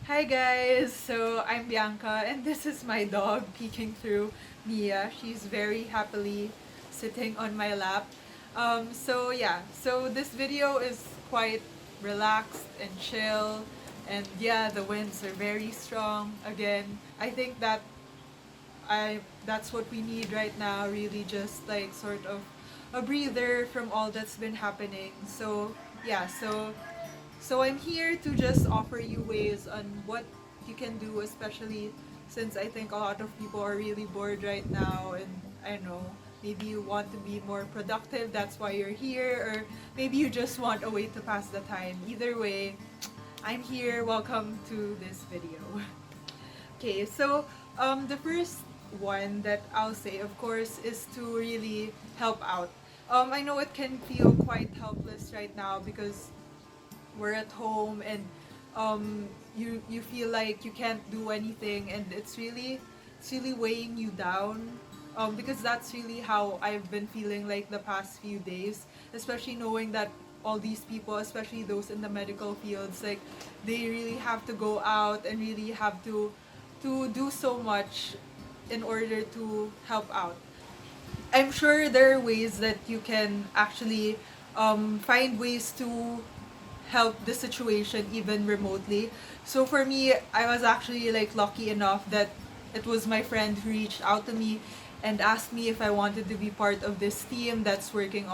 Hi guys, so I'm Bianca and this is my dog peeking through Mia. She's very happily sitting on my lap. So this video is quite relaxed and chill, and yeah, the winds are very strong. Again, I think that's what we need right now, really just like sort of a breather from all that's been happening. So I'm here to just offer you ways on what you can do, especially since I think a lot of people are really bored right now, and I don't know, maybe you want to be more productive, that's why you're here, or maybe you just want a way to pass the time. Either way, I'm here. Welcome to this video. Okay, so the first one that I'll say, of course, is to really help out. I know it can feel quite helpless right now because we're at home and you feel like you can't do anything, and it's really weighing you down, because that's really how I've been feeling like the past few days, especially knowing that all these people, especially those in the medical fields, like they really have to go out and really have to do so much in order to help out. I'm sure there are ways that you can actually find ways to help the situation even remotely. So for me, I was actually like lucky enough that it was my friend who reached out to me and asked me if I wanted to be part of this team that's working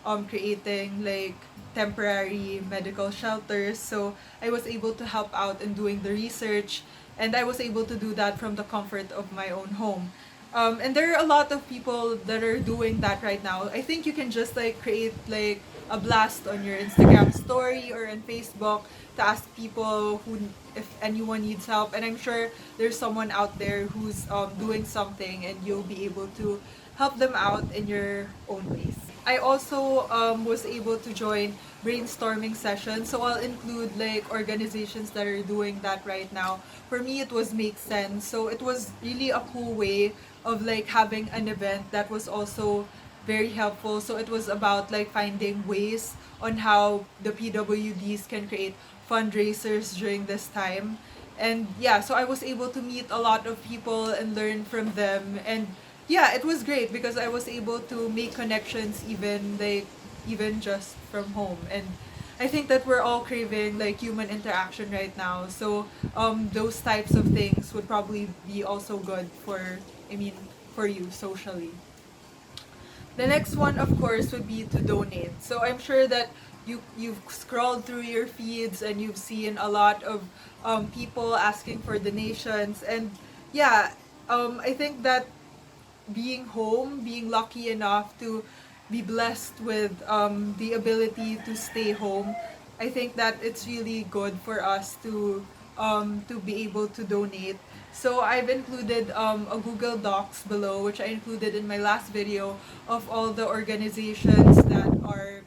on creating like temporary medical shelters. So I was able to help out in doing the research, and I was able to do that from the comfort of my own home. And there are a lot of people that are doing that right now. I think you can just like create like a blast on your Instagram story or on Facebook to ask people who if anyone needs help. And I'm sure there's someone out there who's doing something, and you'll be able to help them out in your own ways. I also was able to join brainstorming sessions. So I'll include like organizations that are doing that right now. For me, it was Make Sense. So it was really a cool way of like having an event that was also very helpful. So it was about like finding ways on how the PWDs can create fundraisers during this time. And yeah, so I was able to meet a lot of people and learn from them. And yeah, it was great because I was able to make connections even just from home. And I think that we're all craving like human interaction right now. So those types of things would probably be also good for, I mean, for you socially. The next one, of course, would be to donate. So I'm sure that you've scrolled through your feeds and you've seen a lot of people asking for donations. And yeah, I think that being home, being lucky enough to be blessed with the ability to stay home, I think that it's really good for us to be able to donate. So I've included a Google Docs below, which I included in my last video, of all the organizations that are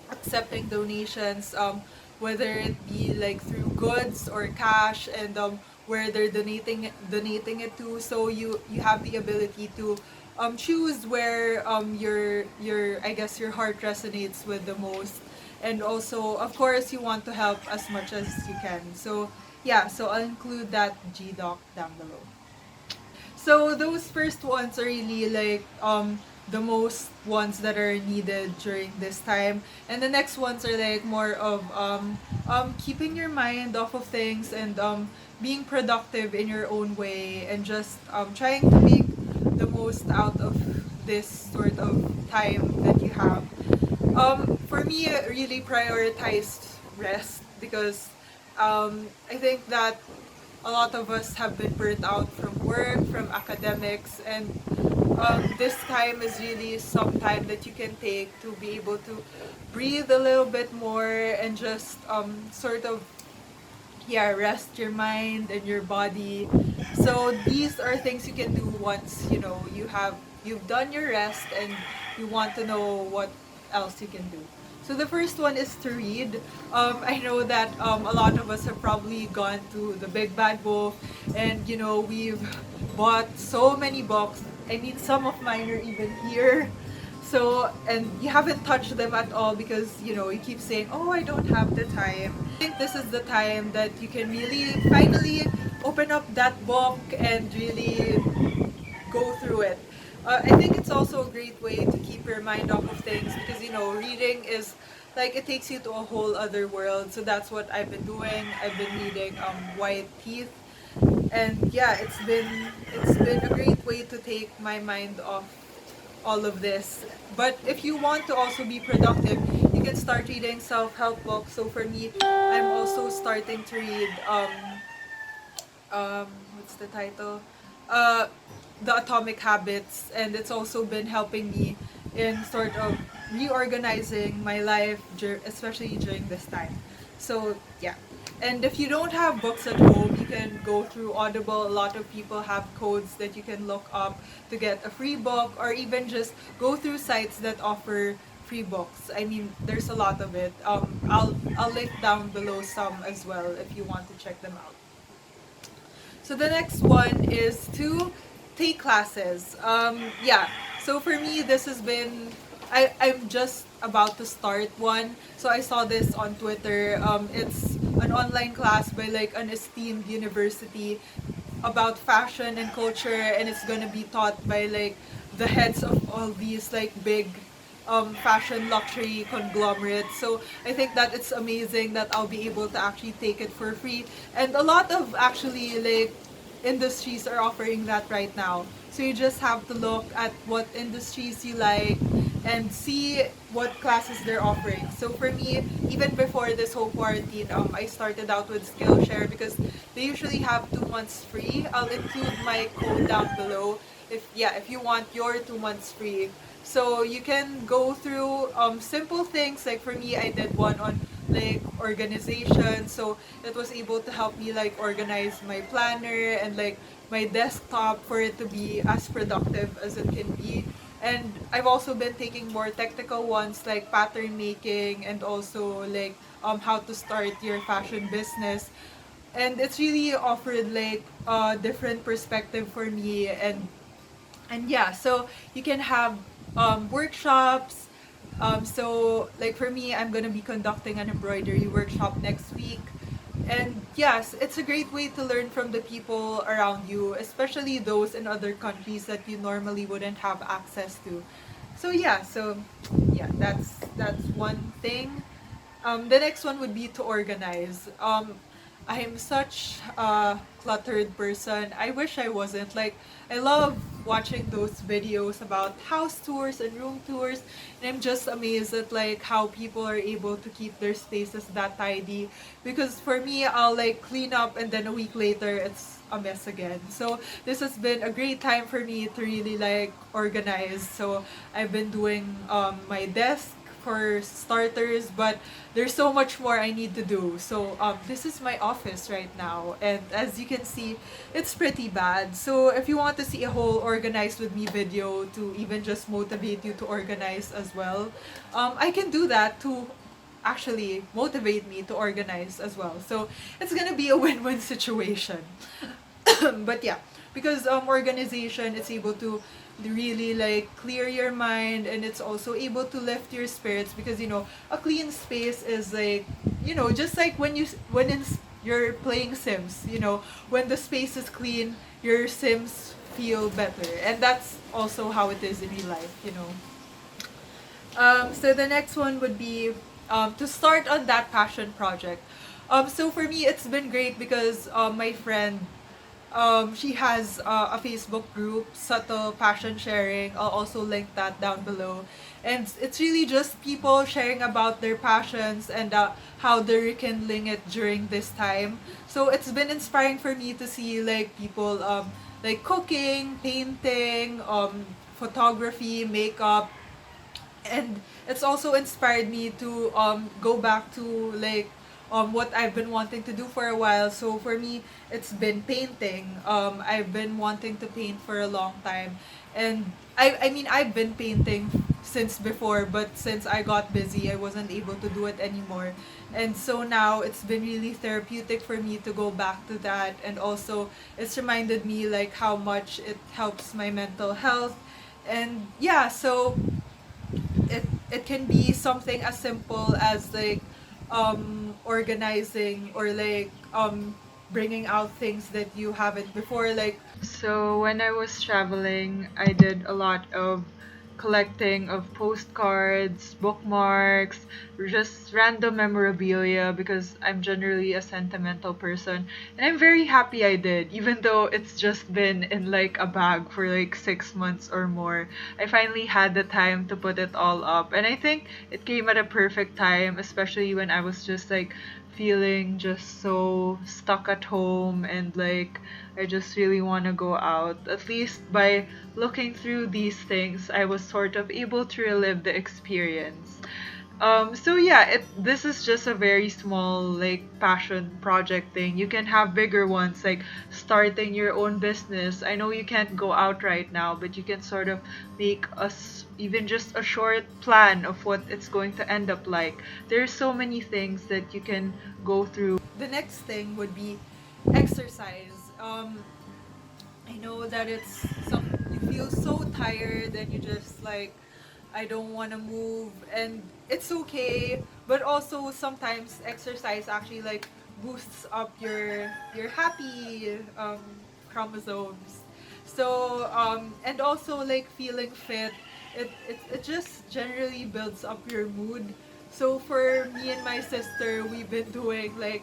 accepting donations, whether it be like through goods or cash, and where they're donating it to. So you have the ability to choose where your I guess your heart resonates with the most, and also of course you want to help as much as you can. So yeah, so I'll include that GDoc down below. So those first ones are really like the most ones that are needed during this time, and the next ones are like more of keeping your mind off of things, and being productive in your own way, and just trying to make the most out of this sort of time that you have. For me, I really prioritized rest because I think that a lot of us have been burnt out from work, from academics, and this time is really some time that you can take to be able to breathe a little bit more, and just sort of, yeah, rest your mind and your body. So these are things you can do once you've done your rest and you want to know what else you can do. So the first one is to read. I know that a lot of us have probably gone to the Big Bad Wolf, and we've bought so many books. I mean, some of mine are even here. So, and you haven't touched them at all because, you keep saying, oh, I don't have the time. I think this is the time that you can really finally open up that book and really go through it. I think it's also a great way to keep your mind off of things because, reading is like it takes you to a whole other world. So that's what I've been doing. I've been reading White Teeth, and yeah, it's been a great way to take my mind off all of this. But if you want to also be productive, you can start reading self-help books. So for me, I'm also starting to read what's the title? Uh, the Atomic Habits, and it's also been helping me in sort of reorganizing my life, especially during this time. So yeah. And if you don't have books at home, you can go through Audible. A lot of people have codes that you can look up to get a free book, or even just go through sites that offer free books. I mean, there's a lot of it. I'll link down below some as well if you want to check them out. So the next one is to take classes. Yeah. So for me, this has been. I'm just about to start one. So I saw this on Twitter. It's an online class by like an esteemed university about fashion and culture, and it's gonna be taught by like the heads of all these like big fashion luxury conglomerates. So I think that it's amazing that I'll be able to actually take it for free. And a lot of actually like industries are offering that right now. So you just have to look at what industries you like and see what classes they're offering. So for me, even before this whole quarantine, I started out with Skillshare because they usually have 2 months free. I'll include my code down below if you want your 2 months free. So you can go through simple things. Like for me, I did one on like organization. So it was able to help me like organize my planner and like my desktop for it to be as productive as it can be. And I've also been taking more technical ones like pattern making and also like how to start your fashion business. And it's really offered like a different perspective for me. And yeah, so you can have workshops. So like for me, I'm gonna be conducting an embroidery workshop next week. And yes, it's a great way to learn from the people around you, especially those in other countries that you normally wouldn't have access to. So that's one thing. The next one would be to organize. I am such a cluttered person. I wish I wasn't. Like, I love watching those videos about house tours and room tours, and I'm just amazed at like how people are able to keep their spaces that tidy. Because for me, I'll like clean up, and then a week later, it's a mess again. So this has been a great time for me to really like organize. So I've been doing my desk for starters, but there's so much more I need to do. So this is my office right now, and as you can see, it's pretty bad. So if you want to see a whole organized with me video to even just motivate you to organize as well, I can do that to actually motivate me to organize as well. So it's gonna be a win-win situation. But yeah, because organization, it's able to really like clear your mind, and it's also able to lift your spirits because a clean space is like just like you're playing Sims. When the space is clean, your Sims feel better, and that's also how it is in real life. So the next one would be to start on that passion project. So for me, it's been great because my friend, she has a Facebook group, Subtle Passion Sharing. I'll also link that down below. And it's really just people sharing about their passions and how they're rekindling it during this time. So it's been inspiring for me to see like people like cooking, painting, photography, makeup, and it's also inspired me to go back to like what I've been wanting to do for a while. So for me, it's been painting. I've been wanting to paint for a long time, and I mean I've been painting since before, but since I got busy, I wasn't able to do it anymore. And so now it's been really therapeutic for me to go back to that, and also it's reminded me like how much it helps my mental health. And yeah, so it can be something as simple as like organizing or like bringing out things that you haven't before. Like, so when I was traveling, I did a lot of collecting of postcards, bookmarks, just random memorabilia because I'm generally a sentimental person. And I'm very happy I did, even though it's just been in like a bag for like 6 months or more. I finally had the time to put it all up. And I think it came at a perfect time, especially when I was just like feeling just so stuck at home and like I just really want to go out. At least by looking through these things, I was sort of able to relive the experience. So yeah, this is just a very small like passion project thing. You can have bigger ones like starting your own business. I know you can't go out right now, but you can sort of make even just a short plan of what it's going to end up like. There's so many things that you can go through. The next thing would be exercise. I know that it's some you feel so tired and you just like I don't want to move and it's okay, but also sometimes exercise actually like boosts up your happy chromosomes. So and also like feeling fit, it just generally builds up your mood. So for me and my sister, we've been doing like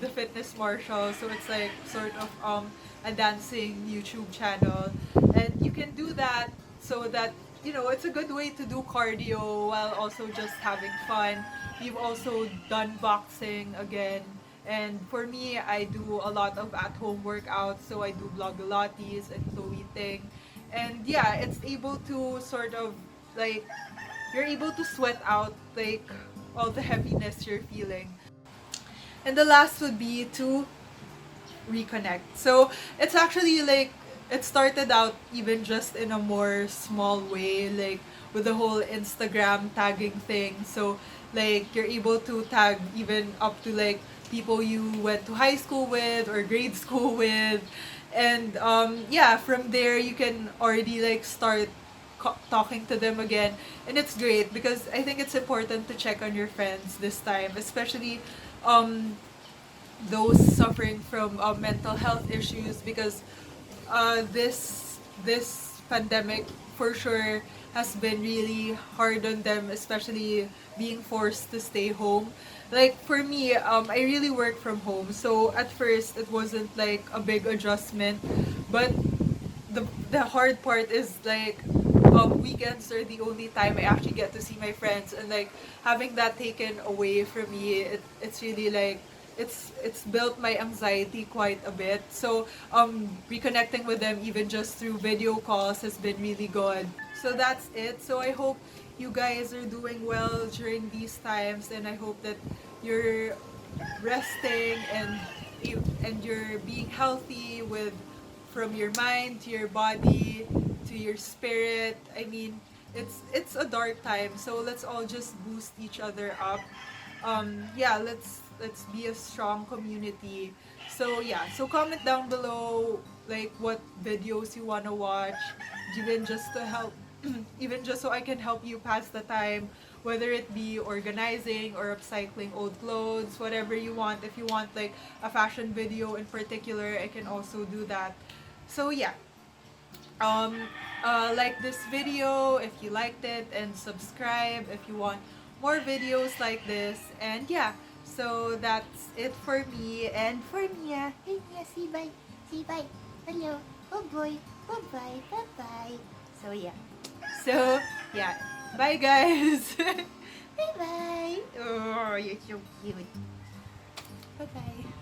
the fitness marshal. So it's like sort of a dancing YouTube channel, and you can do that so that it's a good way to do cardio while also just having fun. We've also done boxing again. And for me, I do a lot of at-home workouts. So I do blogolates and Chloe thing. And yeah, it's able to sort of like you're able to sweat out like all the heaviness you're feeling. And the last would be to reconnect. So it's actually like it started out even just in a more small way, like with the whole Instagram tagging thing. So like you're able to tag even up to like people you went to high school with or grade school with, and yeah, from there you can already like start talking to them again, and it's great because I think it's important to check on your friends this time, especially um those suffering from mental health issues, because this pandemic for sure has been really hard on them, especially being forced to stay home. Like for me, I really work from home, so at first it wasn't like a big adjustment, but the hard part is like weekends are the only time I actually get to see my friends, and like having that taken away from me, it's really like it's built my anxiety quite a bit. So reconnecting with them even just through video calls has been really good. So that's it. So I hope you guys are doing well during these times, and I hope that you're resting and you're being healthy with from your mind to your body to your spirit. I mean, it's a dark time, so let's all just boost each other up. Yeah, let's be a strong community. So yeah, so comment down below like what videos you want to watch, even just to help even just so I can help you pass the time, whether it be organizing or upcycling old clothes, whatever you want. If you want like a fashion video in particular, I can also do that. So yeah, um, like this video if you liked it, and subscribe if you want more videos like this. And yeah, so that's it for me and for Mia. Hey, yeah, say bye. Say bye. Hello. Oh boy. Bye bye. Bye bye. So yeah. So yeah, bye guys. Bye bye. Oh, you're so cute. Bye bye.